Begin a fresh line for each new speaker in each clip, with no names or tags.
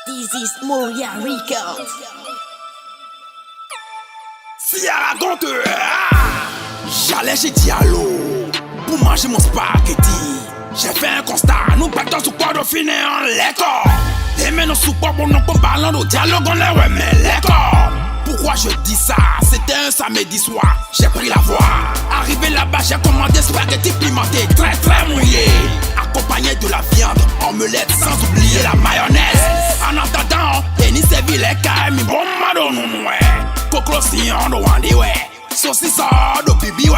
This is Moria Records.
Sierra Gonte, j'allais chez Diallo pour manger mon spaghetti. J'ai fait un constat, nous battons sous quoi de finir en l'école. Et maintenant sous quoi bon, nous parlons de dialogue, on les remet l'école. Pourquoi je dis ça? C'était un samedi soir, j'ai pris la voie. Arrivé là-bas, j'ai commandé spaghetti pimenté, très très mouillé, accompagné de la viande, omelette, sans oublier la mayonnaise. En attendant, Denis servi les carmes, bon madone, ouais. Coco sillon de Wandy, ouais. Saucisson de bibi, ouais.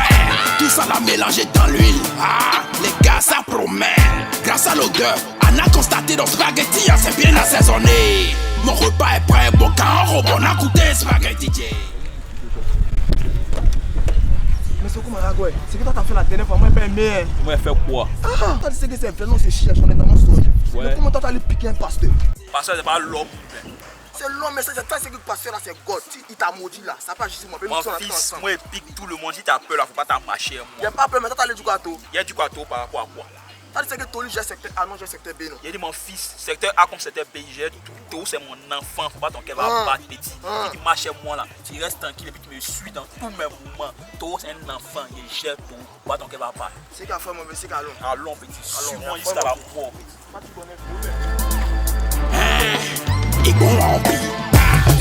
Tout ça l'a mélangé dans l'huile. Ah, les gars, ça promet. Grâce à l'odeur, on a constaté dans spaghetti, c'est bien assaisonné. Mon repas est prêt, bon quand on a goûté spaghetti.
Mais c'est comment Agoué? C'est que toi t'as fait la dernière fois, moi j'ai pas aimé.
Moi j'ai fait quoi?
Ah, t'as dit que c'est vrai, non c'est chiant, j'en ai dans mon story. Mais comment toi t'as allé piquer un pasteur?
Pasteur c'est pas l'homme.
C'est l'homme, mais c'est toi c'est que le pasteur là c'est God. Il t'a maudit là, ça pas juste moi.
Mon fils, moi il pique tout le monde, si t'as peur là, faut pas t'en marcher.
Y'a pas peur, mais toi t'as allé du gâteau.
Y'a du gâteau par rapport à quoi?
T'as dit que Toli j'ai secteur A, non j'ai secteur B non.
Il dit mon fils, secteur A comme secteur B, j'ai tout, c'est mon enfant, faut pas ton cœur va battre petit. Il marche chez moi là, tu restes tranquille et puis tu me suis dans tous mes mouvements. Tout c'est un enfant, il gère tout, faut pas ton cœur va battre.
C'est qu'à faire mon monsieur qu'allons.
Allons petit, suis-moi jusqu'à la mort.
Pas tu connais le
Et bon rempli.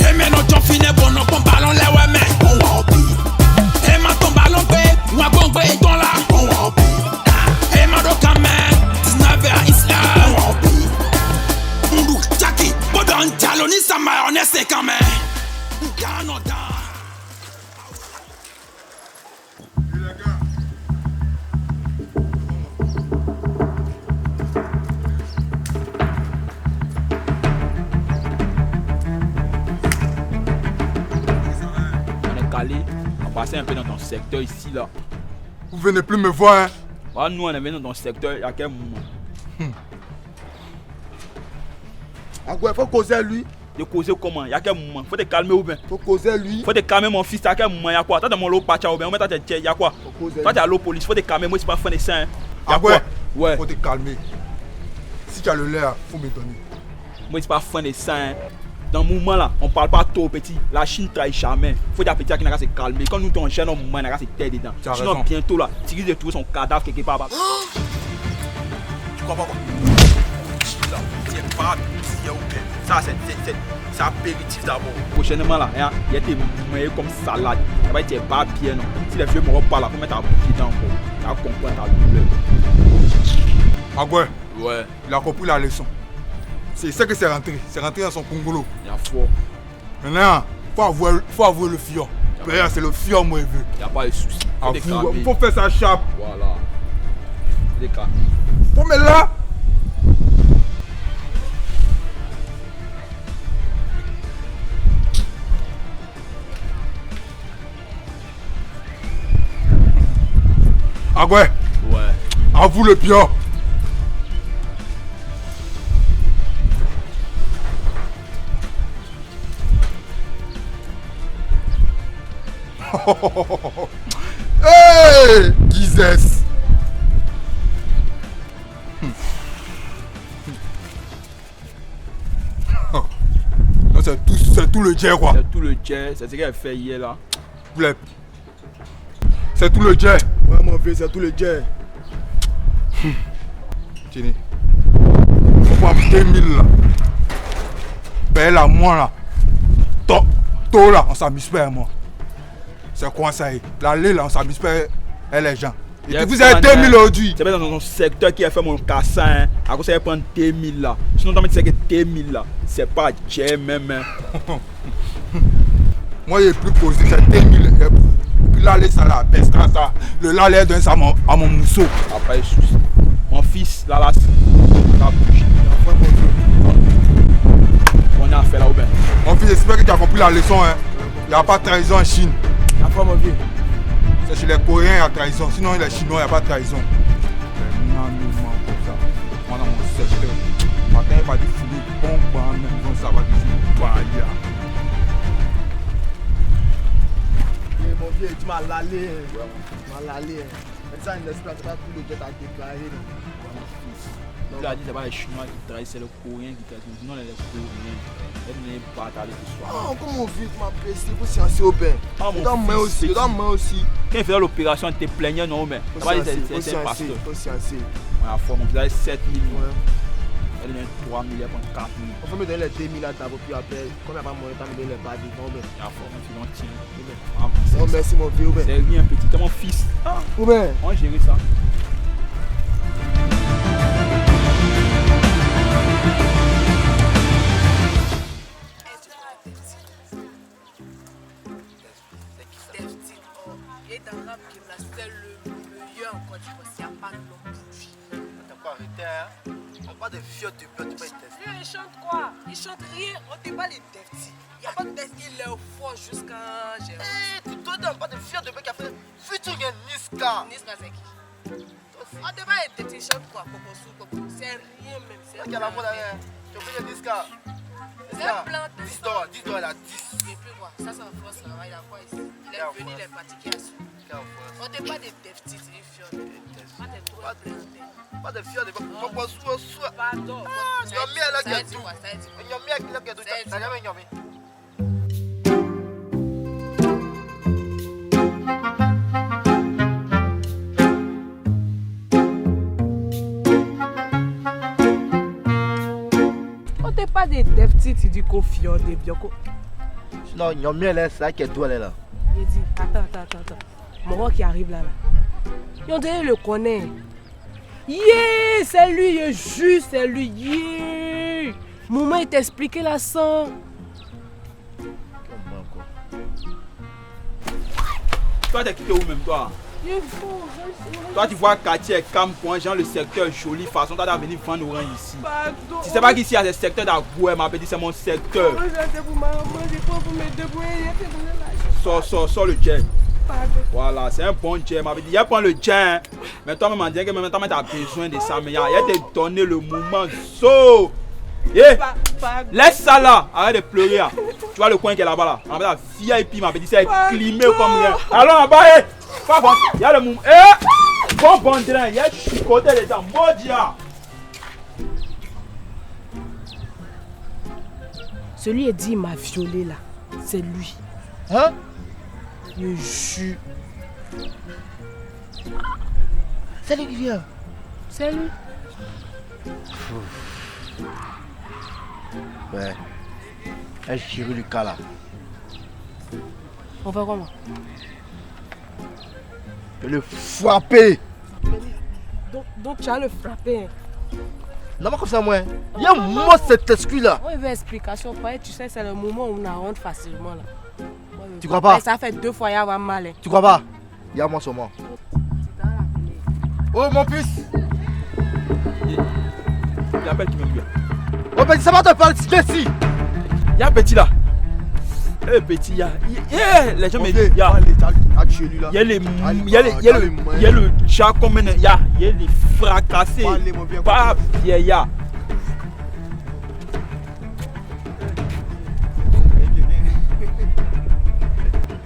Et maintenant tu finis bon, non, ton ballon là, ouais, mais bon rempli. Et maintenant ton ballon paix, moi bon, et ton là, bon rempli. Et maintenant quand même, 19h Islam, bon rempli. Mbou, Jackie, Bodon, Diallo, ni sa mayonnaise, c'est quand même. Ganoda.
On passait un peu dans ton secteur ici là.
Vous venez plus me voir, hein?
Ah, nous on est venu dans ton secteur, il y a quel moment?
Agoué, faut causer lui.
De causer comment? Il y a quel moment? Faut te calmer ou bien?
Faut causer lui.
Faut te calmer mon fils, il y a quel moment? Il y a quoi? Toi dans mon lot patcha ou bien? Il y a quoi? Toi t'es à l'eau police, faut te calmer, moi c'est pas fin de ça. Il y a quoi? Ouais.
Faut te calmer. Si tu as le lait, faut me donner.
Moi c'est pas fin de ça. Dans le moment là, on parle pas trop petit. La Chine trahit jamais. Faut dire petit qui n'a qu'à se calmer. Quand nous t'en gêne, on n'a qu'à se taire dedans. Sinon bientôt là, tu risques de trouver son cadavre quelque part.
Tu crois pas quoi?
C'est pas bien ou bien. Ça c'est apéritif d'abord. Prochainement là, il y a des moyens comme salade. Ça va être pas bien non. Si les vieux me reparlent là, faut mettre ta bouche dedans encore. Tu vas comprendre ta douleur.
Agoué.
Ouais.
Il a compris la leçon. C'est ça que c'est rentré. C'est rentré dans son congolo.
Il y a fort.
Maintenant, faut avouer le fion. D'ailleurs, c'est le fion moi je veux.
Il n'y a pas de souci.
Il faut faire sa chape.
Voilà. Des cas.
Bon, mais là. Agoué.
Ouais.
Avoue le pion. Hey, Jesus. Non, c'est tout le jet quoi.
C'est tout le jet, c'est ce qu'elle a fait hier là.
C'est tout le jet.
Ouais mon vieux, c'est tout le jet.
Tiens. Faut prendre 2000 là. Paye la moi là. Tôt là, on s'amuse pas moi. C'est quoi ça? L'aller là, on s'amuse pas les gens. Et vous avez 2000 aujourd'hui.
C'est pas dans ton secteur qui a fait mon cassin. À cause de prendre 2000 là. Sinon, tu sais que 2000 là, c'est pas jet même.
Moi, j'ai plus posé, c'est 2000. Et puis l'aller, ça la baisse. Le l'aller donne ça à mon mousseau.
Après, souci. Mon fils, là, la bouche. On a fait là ou bien?
Mon fils, j'espère que tu as compris la leçon. Il n'y a pas de trahison en Chine.
La fois mon vieux.
C'est chez les Coréens, il y a trahison. Sinon, les Chinois, il n'y a pas de trahison. Non, comme ça. Moi, dans mon secteur, matin, il va dire fouiller, bon, même ça va dire,
Mon vieux, tu m'as lalé. Tu m'as lalé. Mais ça, il n'espère pas tout le jet à déclarer.
Tu as dit c'est pas les Chinois qui travaillent, c'est les Coréens qui travaillent. Sinon, les Coréens, ils ne pas parler de soi.
Oh, comment on vit m'apprécier pour sciencer au bain. Dans moi aussi, dans moi aussi.
Quand il faisait l'opération, il te plaignait, non, mais c'est un pasteur.
Faut sciencer.
On a formé, on faisait 7 millions. Elle donne 3 millions pour 4 millions.
On peut me donner les 2 000 à d'abord, puis après, comme il n'y a pas moyen de me donner les badis, non, mais.
Il a formé, tu l'en tiens.
Oh, merci mon vieux,
c'est rien, petit, c'est mon fils.
Ou bien.
On va gérer ça.
Et dans la game là, c'est le meilleur en Côte d'Ivoire. Il n'y a pas de l'homme pour lui.
T'as pas arrêté, hein? On parle de vieux de bœuf, tu pas les tests.
Lui, il chante quoi? Il chante rien. On ne pas les Defty. Il n'y a pas de Defty. Il est fort jusqu'à.
Eh, tu dois pas de vieux de bœuf qui a fait featuring Niska.
Niska, c'est qui? On ne pas les Defty. Il chante quoi? C'est rien même. C'est
rien. La mode, tu as fait Niska.
C'est un plan.
10 dollars, 10 dollars, 10.
Et puis quoi? Ça, c'est en France là. Il a quoi ici? Il est venu, il est pratiqué à sous. On ne pas des Defty. C'est des fiers. Pas de fier de pardon. On t'es pas des Defty, tu dis confiant des bioko.
Non, il y a mieux là, c'est là qui est toi là.
Il dit attends. Mon qui arrive là. On dirait le connaît. Yeah, c'est lui, juste c'est lui. Yeah. Maman il t'expliquait la sang.
Toi t'es quitté où même toi? Toi tu vois quartier calme, point, genre le secteur joli façon, toi t'as venu vendre orange ici.
Pardon.
Tu sais pas qu'ici il y a des secteurs d'Agoué, ma petite c'est mon secteur. Sors le jet. Voilà, c'est un bon jet, ma petite. Il prend le jet, mais toi-même on dirait que même toi tu as besoin de ça, mais il y a te donner le moment. So, laisse ça là, arrête de pleurer. Là. Tu vois le coin qui est là-bas là. On va la VIP, ma petite, c'est climé comme rien. Allons là-bas, il y a le mouvement. Bon drain, il y a chicoté les gens, Modia.
Celui qui dit il m'a violé là, c'est lui.
Hein?
Je jure.
C'est lui qui vient.
C'est lui.
Ouais. Elle chirurgie du cas là.
On fait comment?
Je vais le frapper.
Donc tu as le frappé.
Non, pas comme ça, moi. Il y a moi cet exclu là.
On veut explication. Tu sais, c'est le moment où on a rentre facilement là.
Tu crois pas?
Ça fait 2 fois qu'il y a mal.
Tu crois pas? Il y a moi sur moi. Oh mon puce!
Il appelle qui me plaît.
Oh ben ça va te parler ici!
Il y a un petit là. Petit, il y a. Les gens me disent. Il y a le chat comme il y a les fracassés. Pas vieillard.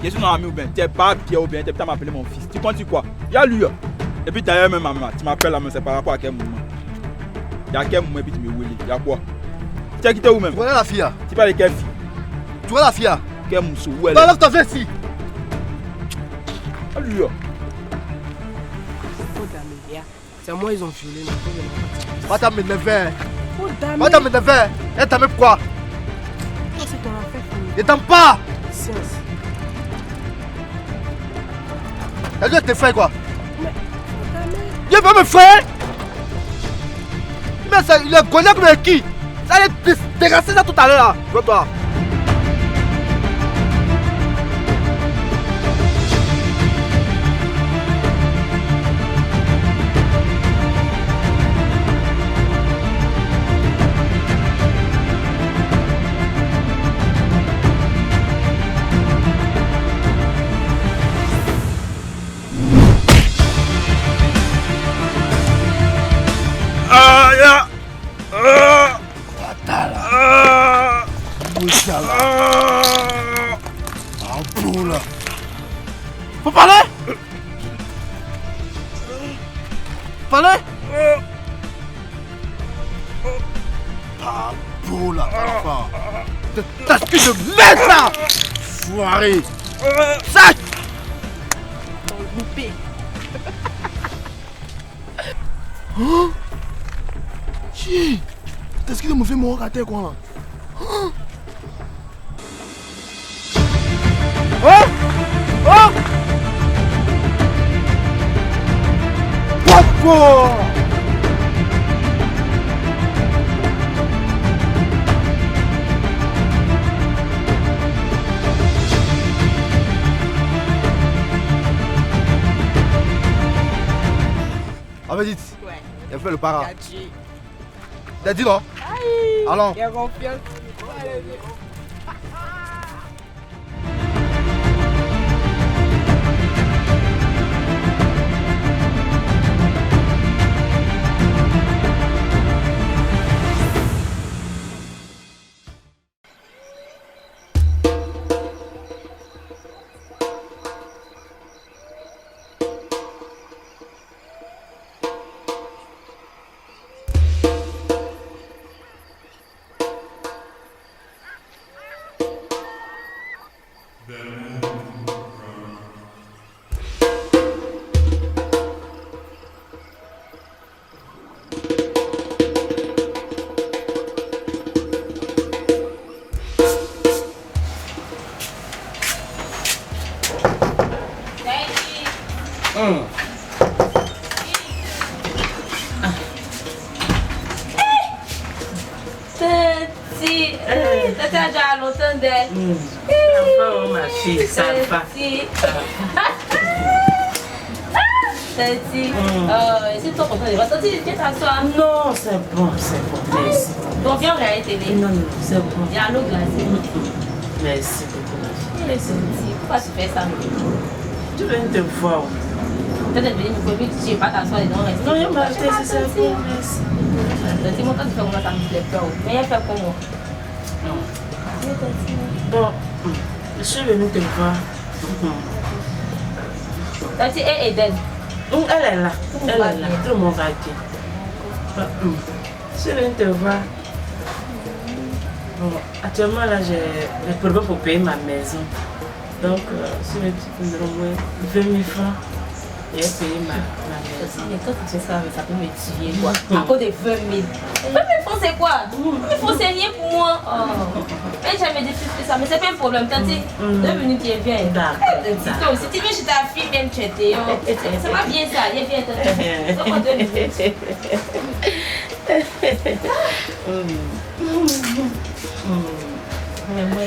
Je suis un ami ou bien, tu n'es pas Pierre ou bien, tu es peut-être m'appeler mon fils. Tu comptes quoi? Il y a lui. Et puis d'ailleurs même maman, tu m'appelles là, mais c'est par rapport à quel moment? Il y a quel moment et puis tu me wheelies. Il y a quoi? Tu as quitté où même?
Tu connais la fille?
Tu parles de quelle fille?
Tu vois la fille?
Quel moussou? Où elle
est? Enlève ta veste ici!
Ah lui.
C'est moi ils ont violé.
Madame me neveu. Madame me neveu. Elle t'a mis pourquoi?
Non, c'est ton affaire.
Ne t'aime pas!
Science.
Elle doit te faire quoi?
Mais,
il va me faire! Mais ça, il est connu comme qui? Ça allait te dégasser ça tout à l'heure là. Vois-toi. Faut parler? Parler? Ah, beau là, enfant. T'as ce que je mets ça. Soirée. Sac.
Dans le loupé.
Hein? Chi. T'as ce qu'il me fait mourir à terre quoi là? Hein? Oh! Oh! Papa! Ah, vas-y.
Ouais.
Elle fait le para.
Gadji.
T'as dit non?
Aïe.
Allons.
Il y a confiance. Allez,
Tati a déjà longtemps d'elle.
Oh ma fille, ça va.
Tati, c'est toi content de voir. Tati, viens t'asseoir.
Non, c'est bon, merci.
Bon, viens regarder la télé.
Non, c'est bon.
Il y a l'eau glacée.
Merci beaucoup, ma fille.
Tati, pourquoi tu fais ça?
Tu viens de voir.
Peut-être venir me convaincre que tu ne vas pas t'asseoir et non rester.
Non, il m'a acheté, c'est bon, merci.
Tati, moi, quand tu fais comment ça me fait peur. Mais elle fait comment?
Non. Bon, je suis venue te voir.
Tati, elle est Eden.
Elle est là. Elle est là. Tout le monde va bien. Je suis venue te voir. Bon, actuellement, là, j'ai des problèmes pour payer ma maison. Donc, je suis venue te demander 20 000 francs. Et payer ma maison.
Mais quand tu fais ça, ça peut me tuer quoi. À cause de 20 000. 20 000 francs c'est quoi? 20 000 francs c'est rien pour moi. Oh. Mais jamais dit plus que ça, mais c'est pas un problème. Tati, 2 minutes tu es bien.
D'accord.
Toi aussi, tu viens chez ta fille, même tu étais. Ça va bien ça, il est bien. Tati. 2 minutes. Mais moi,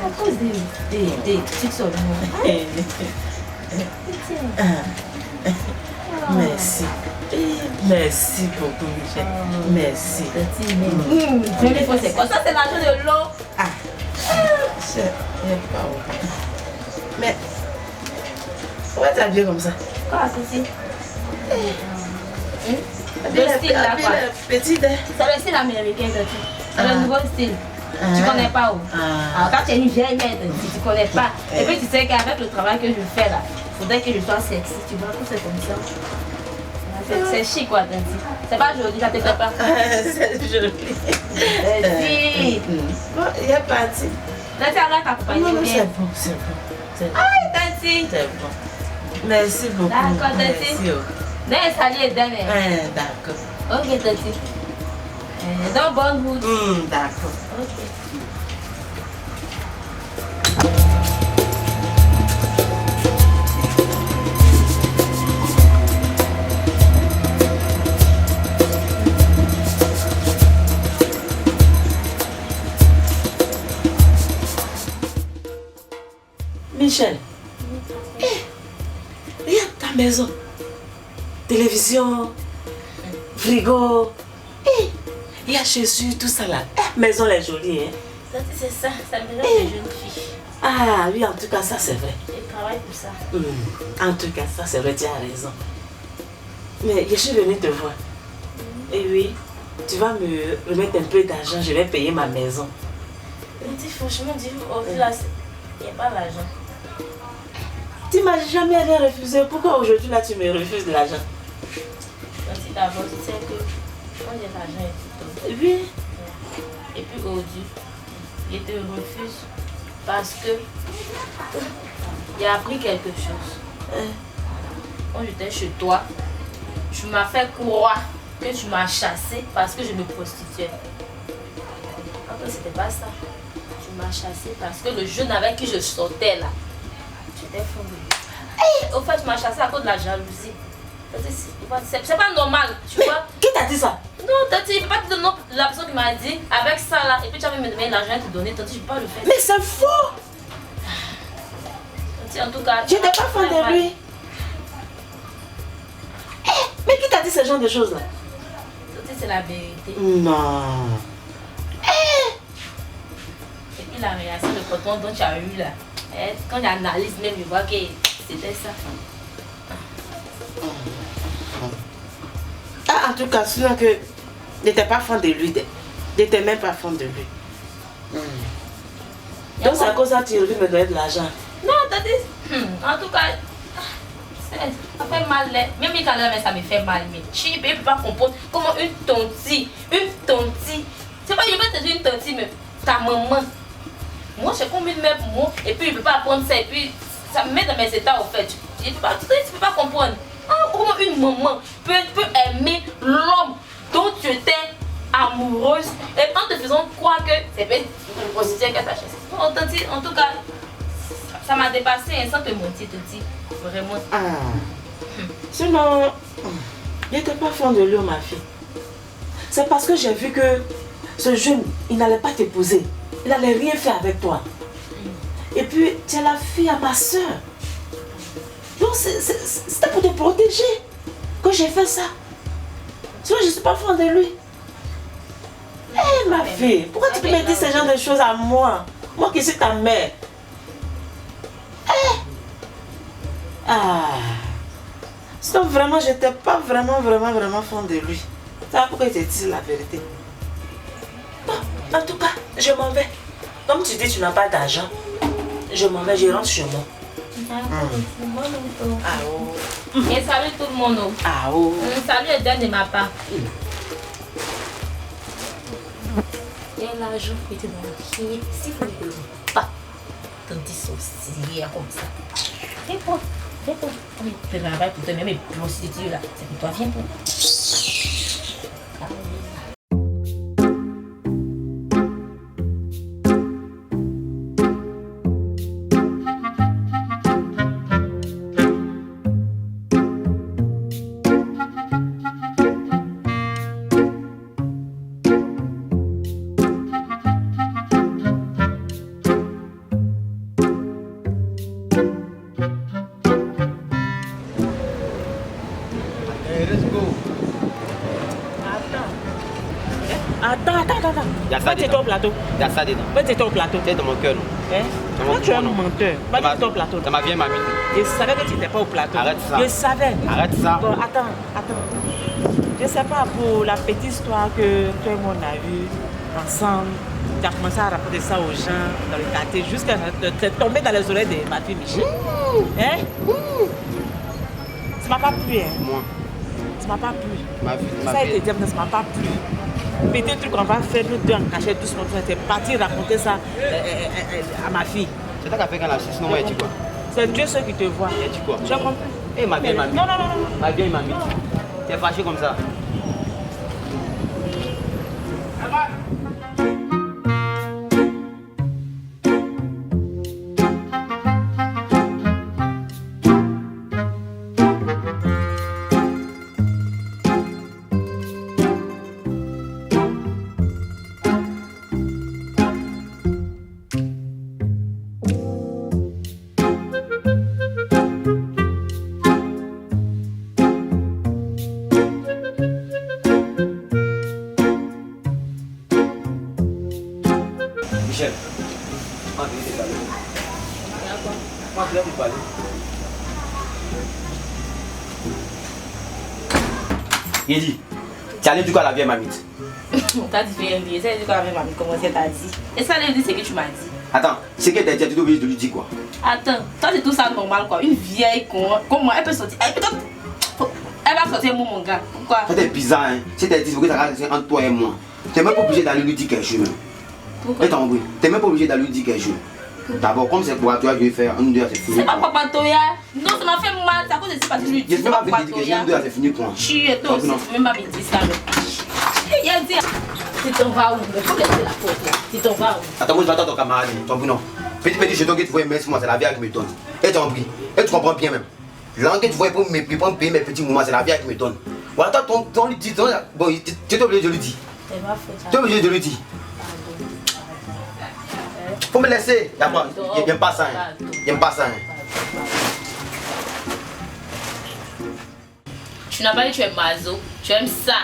à cause des trucs sur le monde.
Merci. Merci beaucoup, Michel. Merci.
C'est quoi ça? C'est l'argent de l'eau.
Je n'ai pas oublié. Mais, pourquoi tu as habillé comme ça?
Quoi, ceci? Le style là, quoi.
Petit,
C'est le style américain, c'est le nouveau style. Tu connais pas où? Alors, quand tu es une vieille mère, tu connais pas. Et puis tu sais qu'avec le travail que je fais là, il faudrait que je sois sexy. Tu vois, tout c'est comme ça. C'est chic quoi, Tanti. C'est pas joli, ça te fait pas.
C'est joli.
Si.
Bon, il est parti.
Tanti, arrête t'accompagner.
Non, c'est bon, c'est bon.
Aïe, Tanti.
C'est bon. Merci beaucoup.
D'accord, Tanti.
Merci.
D'un salier et d'un air.
D'accord.
Ok, Tanti. Dans bonne route.
D'accord.
Ok.
Michel, regarde ta maison. Télévision, frigo. Il y a Jésus, tout ça là. Maison elle est jolie, hein.
C'est ça, ça me donne des jeunes filles.
Ah oui, en tout cas, ça c'est vrai.
Je travaille pour ça.
En tout cas, ça c'est vrai, tu as raison. Mais je suis venue te voir. Et oui, tu vas me remettre un peu d'argent, je vais payer ma maison.
Je me dis franchement, au vu là, il n'y a pas l'argent.
Tu m'as jamais rien refusé. Pourquoi aujourd'hui là tu me refuses de l'argent?
D'abord, tu sais que quand j'ai l'argent et tout, Oui. Et puis aujourd'hui, je te refuse parce que j'ai appris quelque chose. Quand j'étais chez toi, tu m'as fait croire que tu m'as chassé parce que je me prostituais. En fait, c'était pas ça. Tu m'as chassé parce que le jeune avec qui je sortais là, j'étais fou de lui. Au fait, tu m'as chassé à cause de la jalousie. C'est pas normal, tu vois.
Qui t'a dit ça?
Non, Tati, il ne peut pas te donner la personne qui m'a dit avec ça là, et puis tu vas me donner l'argent et te donner, Tati, je ne peux pas le faire.
Mais c'est faux!
Tati, en tout cas,
je n'étais pas fan de lui. Mais qui t'a dit ce genre de choses là?
Tati, c'est la vérité.
Non.
Et puis la réaction de coton dont tu as eu là, quand j'analyse même, je vois que c'était ça.
Ah, en tout cas, sinon que n'étais pas fan de lui, n'étais même pas fan de lui. Donc c'est à cause de ça que tu es venu me donner de l'argent.
Non, Tati, en tout cas, ça fait mal. Même quand ça me fait mal, mais tu ne peux pas comprendre comment une tontie, c'est pas, je vais te dire une tontie, mais ta maman. Moi, j'ai comme une mère pour moi, et puis je ne peux pas apprendre ça, et puis ça me met dans mes états au fait. Tu ne peux pas comprendre. Comment une maman peut aimer l'homme dont tu étais amoureuse et en te faisant croire que c'est une prostituée qu'elle t'a chassé. En tout cas, ça m'a dépassé sans te mentir, Tati. Vraiment.
Sinon, je n'étais pas fan de lui, ma fille. C'est parce que j'ai vu que ce jeune, il n'allait pas t'épouser. Il n'allait rien faire avec toi. Et puis, tu es la fille à ma soeur. Donc, c'était pour te protéger que j'ai fait ça. Sinon, je ne suis pas fan de lui. Hé, ma fille, pourquoi tu peux me dire ce genre de choses à moi? Moi qui suis ta mère. Sinon, vraiment, je n'étais pas vraiment fan de lui. Ça va pourquoi il te dit la vérité. Bon, en tout cas, je m'en vais. Comme tu dis, tu n'as pas d'argent. Je m'en vais, je rentre chez moi.
Et salut tout le monde. Salut et donne de ma part. Et l'argent était dans le pied. Si vous ne le dites pas, tandis sorcière comme ça. Viens pour. Tu travailles pour te même les prostituées là. C'est pour toi, viens pour.
Tu étais au plateau.
Il y a ça dedans.
Tu étais au plateau.
C'est dans mon cœur.
Toi, tu es un menteur. Pas du tout au plateau.
C'est ma vieille mamie.
Je savais que tu n'étais pas au plateau.
Arrête ça.
Je savais.
Arrête ça.
Bon, attends. Je ne sais pas, pour la petite histoire que toi et moi on a eue ensemble, tu as commencé à raconter ça aux gens dans le quartier jusqu'à te tomber dans les oreilles de ma fille Michel. Hein? Ça m'a pas plu, hein?
Moi.
Ça m'a pas plu.
Ma vie.
Ça a été dit, mais ça m'a pas plu. Petit truc qu'on va faire, nous deux en cachette, doucement, c'est parti raconter ça à ma fille.
C'est toi qui as fait quand la sinon moi, elle dit quoi?
C'est Dieu seul qui te voit.
Elle dit quoi?
Tu as compris?
Eh, ma vieille mamie.
Non.
Ma vieille mamie. Tu es fâché comme ça. Michel, moi je vais vous parler. Il dit, tu allais du coup à la vieille mamite.
T'as dit bien, c'est du coup la vieille mamie, comment ça t'a dit? Et ça, elle dit ce que tu m'as dit.
Attends, c'est qu'elle t'a dit, tu es obligé de lui dire quoi?
Attends, toi c'est tout ça normal quoi. Une vieille con, comment elle peut sortir? Elle va sortir mon gars. Pourquoi?
Ça t'es bizarre, hein. Si t'es dit, c'est que ça reste entre toi et moi.
T'es même pas obligé d'aller lui dire quelque chose même.
Pourquoi?
T'es même pas obligé d'aller lui dire quelque chose. D'abord, comme c'est pour toi, je vais faire un ou deux, c'est fini.
C'est pas Papa Toya. Non, ça m'a fait mal. C'est à cause de ça parce que je lui dis.
Je ne vais pas venir dire que j'ai un ou deux, c'est fini quoi.
Tu es toi aussi, tu peux même pas me dire ça. Il a dit, tu t'en vas où? Il faut laisser la porte là. Tu t'en vas où?
Attends, moi je vais attendre ton camarade. Tu comprends non? Petit jeton que tu vois, merci moi, c'est la vie qui me donne. Et tu compris? Et tu comprends bien même. L'angle que tu vois pour me payer mes petits moments, c'est la vie qui me donne. Ou attends, ton lui dit, bon, tu es obligé de lui dire. Tu es obligé de lui dire. Faut me laisser. J'aime pas ça. J'aime pas ça.
Tu n'as pas dit que tu es mazo. Tu aimes ça.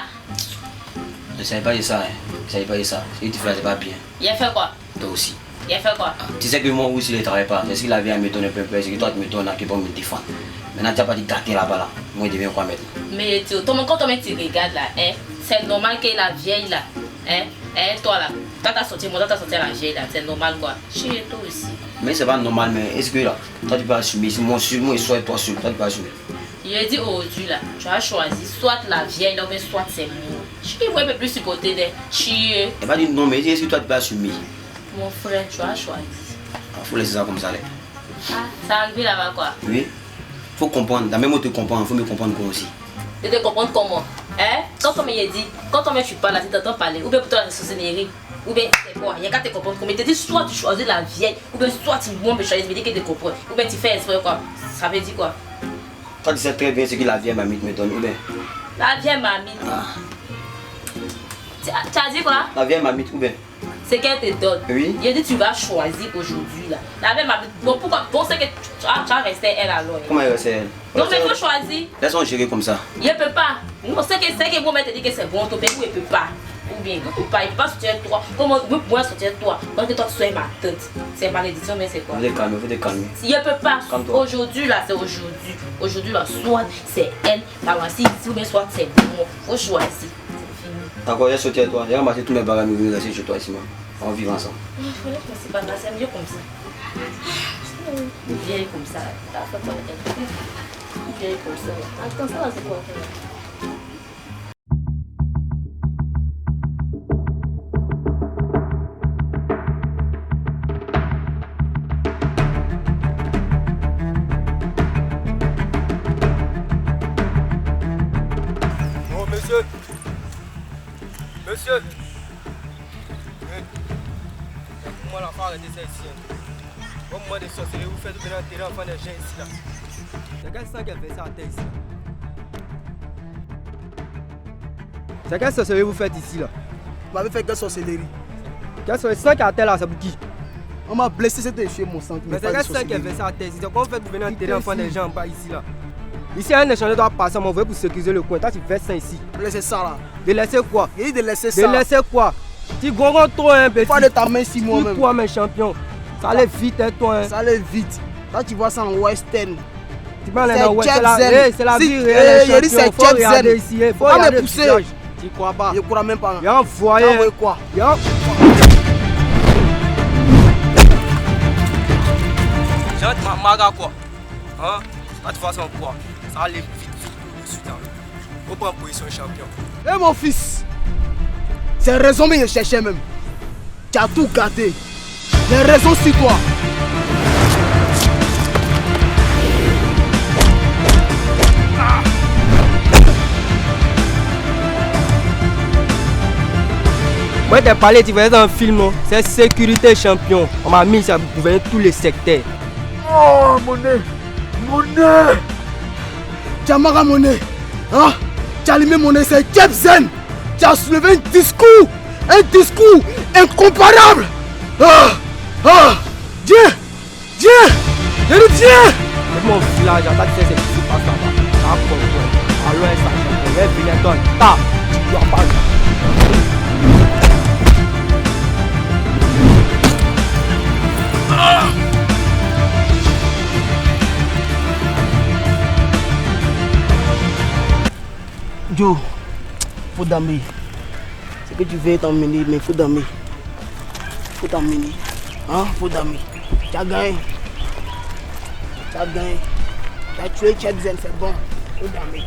Je ne savais pas de ça. Je ne savais pas de ça. Si tu fais, c'est pas bien.
Il a fait quoi?
Toi aussi.
Il a fait quoi?
Tu sais que moi aussi je ne travaille pas. C'est ce que la vie me donne un peu peur. C'est que toi tu me donnes qui peut me défendre. Maintenant tu n'as pas dit gâter là-bas là. Moi je deviens quoi maintenant?
Mais quand tu regardes là, hein, c'est normal que la vieille là, hein, toi là, quand t'as sorti la vieille là, c'est normal quoi. Chez toi aussi.
Mais c'est pas normal, mais est-ce que là, toi tu peux assumer? Si moi et soit toi seul, toi tu peux assumer.
Il a dit aujourd'hui là, tu as choisi soit la vieille là, mais soit c'est moi. Je ne peux plus supporter des chiens.
Elle va dire non, mais est-ce que toi tu peux assumer?
Mon frère, tu as choisi.
Il faut laisser ça comme ça là.
Ah, ça arrive là-bas quoi?
Oui. Faut comprendre, la même mot te comprendre, faut me comprendre quoi aussi.
De te comprendre comment? Hein? Quand on m'a dit, quand on tu parles là, tu t'entends parler, ou bien pour toi la sorcellerie, ou bien c'est quoi? Il y a qu'à te comprendre comment. Il te dit soit tu choisis la vieille, ou bien soit tu me choisis, mais dis que tu comprends. Ou bien tu fais exprès quoi? Ça veut dire quoi?
Toi tu sais très bien ce que la vieille mamite me donne, ou bien?
La vieille mamite.
Ah.
Tu as dit quoi?
La vieille mamite, ou bien?
C'est qu'elle te donne.
Oui.
Il a dit tu vas choisir aujourd'hui là. La vieille mamite. Bon pourquoi? Bon c'est que tu as resté elle alors.
Comment elle reste elle?
Non mais il faut choisir.
Laisse-moi gérer comme ça.
Il ne peut pas. Non, c'est que vous mettez dit que c'est bon, ton pays, il ne peut pas. Ou bien, il ne peut pas. Il ne peut pas sortir toi. Comment moi sortir toi? Parce que toi, tu sois ma tante. C'est malédiction, mais c'est quoi?
Vous êtes calme, vous êtes calme.
Il ne peut pas. Aujourd'hui, là, c'est aujourd'hui. Aujourd'hui, là, soit c'est elle, la voici ici, ou bien soit c'est moi. Il faut choisir. C'est fini.
D'accord, j'ai sauté à toi. J'ai ramassé tous mes bagages, mais vous restez chez toi ici. On va vivre ensemble.
C'est pas grave, c'est mieux comme ça. Viens comme ça. Viens comme ça. Attends, ça, c'est quoi?
Oh, monsieur. Monsieur. Moi, l'enfant arrêtez ça ici. Au moment de sorcellerie, vous faites venir enterrer l'enfant des gens ici là. C'est quel sang qui a fait ça à terre ici? C'est quelle sorcellerie vous faites ici là?
Vous m'avez fait quelle sorcellerie?
Quel sang qui a à terre là, c'est pour qui?
On m'a blessé, c'était chez mon sang.
Mais c'est quel sang qui a fait ça à terre ici? C'est quoi vous faites venir enterrer l'enfant des gens en bas ici là? Ici, un échangeur doit passer, on veut pour sécuriser le coin. Toi, tu fais ça ici.
Laissez ça là.
De laisser quoi?
Il dit de laisser ça.
De laisser quoi? Tu gongonnes toi, hein, petit.
Pas de ta main ici, moi-même.
Toi, mes champions. Ça allait vite, hein, toi. Hein.
Ça allait vite. Là, tu vois ça en western.
Tu vas aller dans West, c'est la vie réelle.
J'ai dit c'est
faut regarder ici. Il faut regarder le visage.
Tu crois pas? Je crois même pas.
Il y a un foyer.
Quoi?
Il y a un... J'ai un maga quoi? Hein? De toute façon quoi? Ça allait vite. Faut prendre position champion.
Eh mon fils, c'est raison mais je cherchais même. Tu as tout gâté. Les raisons sur toi.
Moi t'ai parlé, tu faisais un film, non? C'est sécurité champion. On m'a mis ça pour gouverner tous les secteurs.
Oh mon nez. Mon nez. Tu as marre mon nez. Hein? Tu as allumé mon nez, c'est Jebsen. Tu as soulevé un discours incomparable. Dieu, je dis Dieu.
C'est mon village, en fait, c'est ce qui se passe là-bas. Ça a compris. Alors, ça, je vais venir dans le tas. Tu dois pas.
Joe, faut dormir. C'est que tu veux t'emmener, mais faut dormir. Faut t'emmener. Hein? Faut dormir. Tu as gagné. Tu as gagné. Tu as tué Tchadzen, c'est bon. Faut dormir.